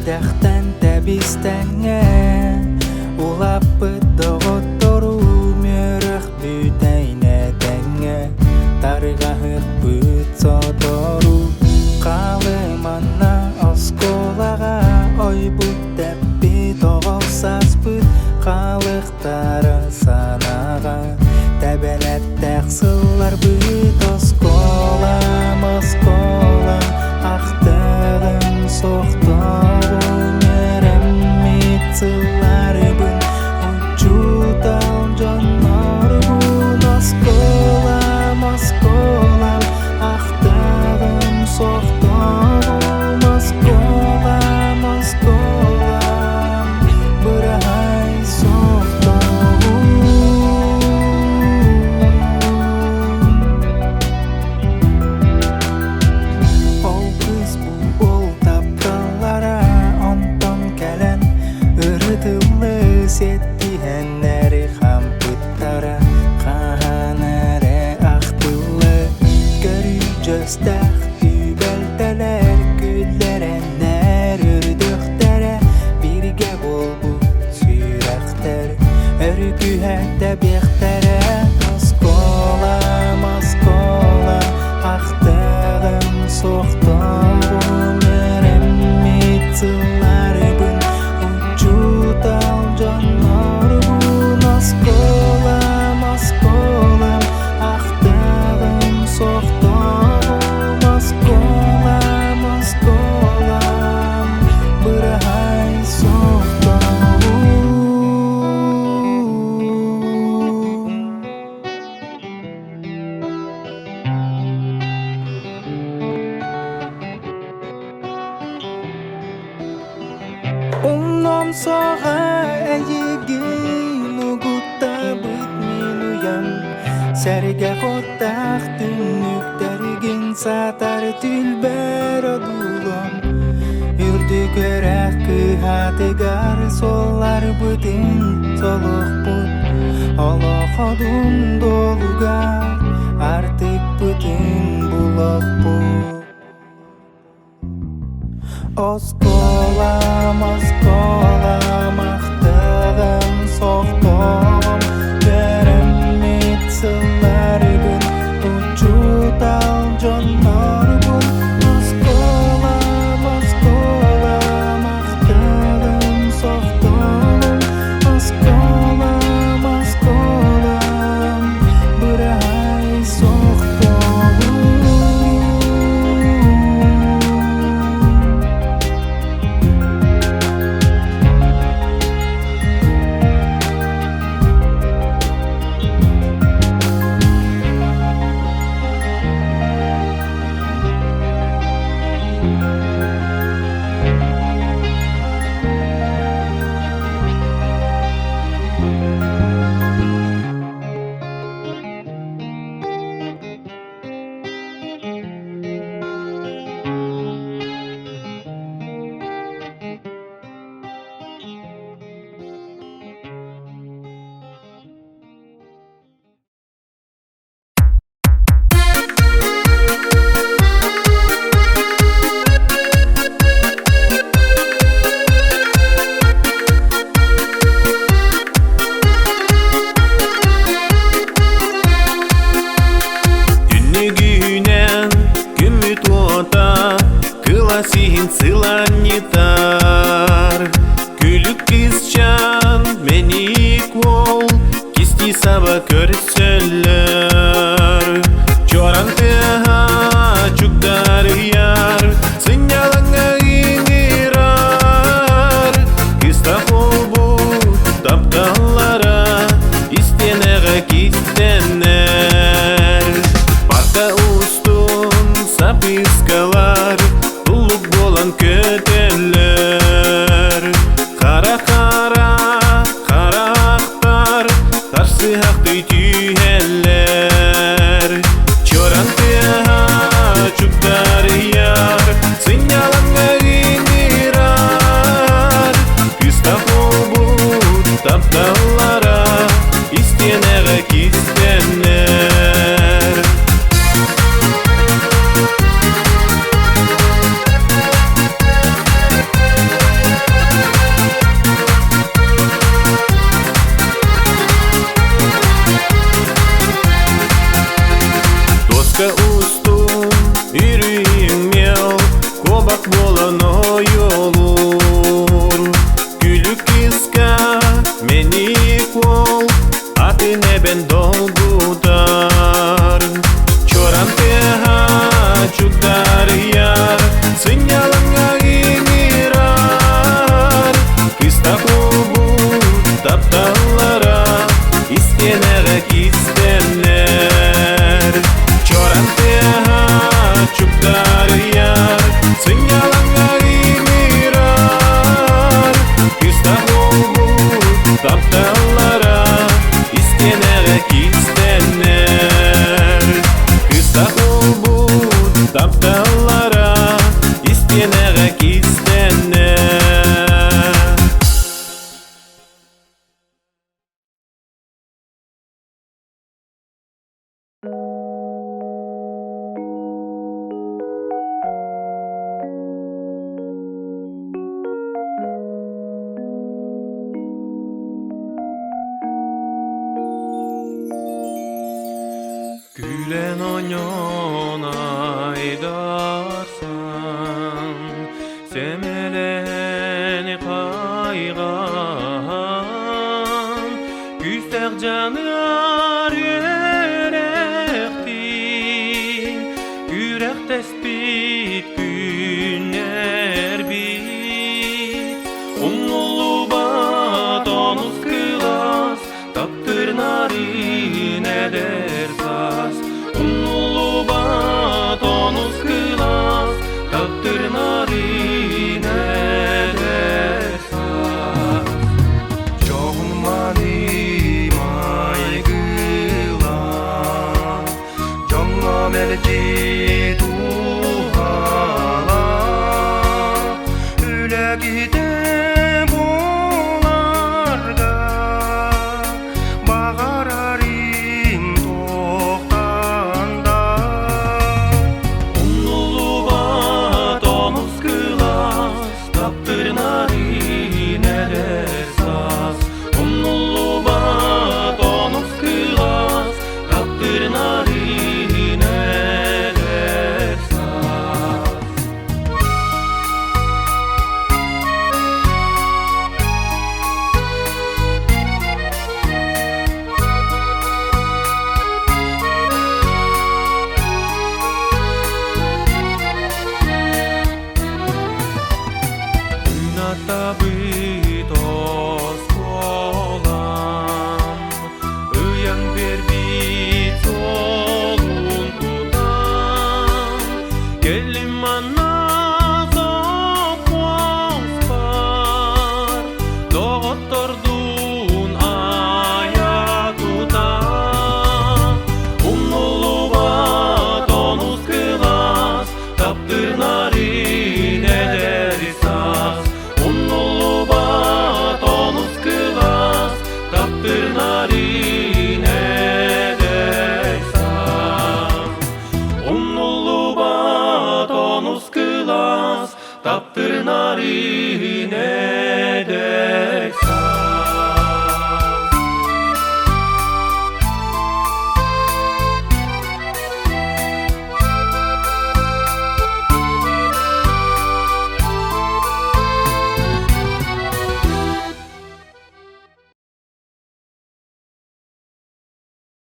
Тәхтән тәбистәңе улаппыт доғоттору мөрөх бүтәйнә тәңе тарғахық бүт содору қалыманна оскуолаға ойбут тәппі тоғылсас бүт қалықтары санаға тәбәләт тәқсылар бүт оскуолам оскуолам ақтығым соқтауы мерәммет сыллары бүн учутал жоннор бүн оскуолам оскуолам ақтығым соқтауы оскуолам оскуолам бұрай соқтауы ол күз бұл тапталара онтон кәлән ұрытылы сеттиһәннәре хам пыттара қаһанәре ақтылы көрү жөстәх күбәлтәләр күлләрәннәр үрдөхтәрә бирге болбу сүйрәхтәр өргүһә тәбиғтәрә оскуолам оскуолам ақтығым соқтауы мерәммет сыллары бүн учутал жоннор бүн оскуолам оскуолам ақтығым соқтауы оскуолам оскуолам бұрай соқтауы Унном соға әйегін ұғытта бұт мен ұям сәрге қоттақ түнніктәрген сатар түлбәр одулам үрді көрақ күхатығар солар бұтын солық бұт олық одын долуғар артық бұтын бұлық бұт Оскуолам, оскуолам, ақтығым соқтауым мерәммет сыллары бүн учутал жоннор бүн оскуолам, оскуолам, ақтығым соқтауым оскуолам, оскуолам, бұрай соқтауым Gülen oynon aydarsan, semeleni kaygan, küstek canar yürektin, yürek tespit günler bit. Unulu batonuz kılas, taptır narin eder saz. Unulu batonuz kılas, taptır narin eder saz. Çoğun maygıla, çoğun meleci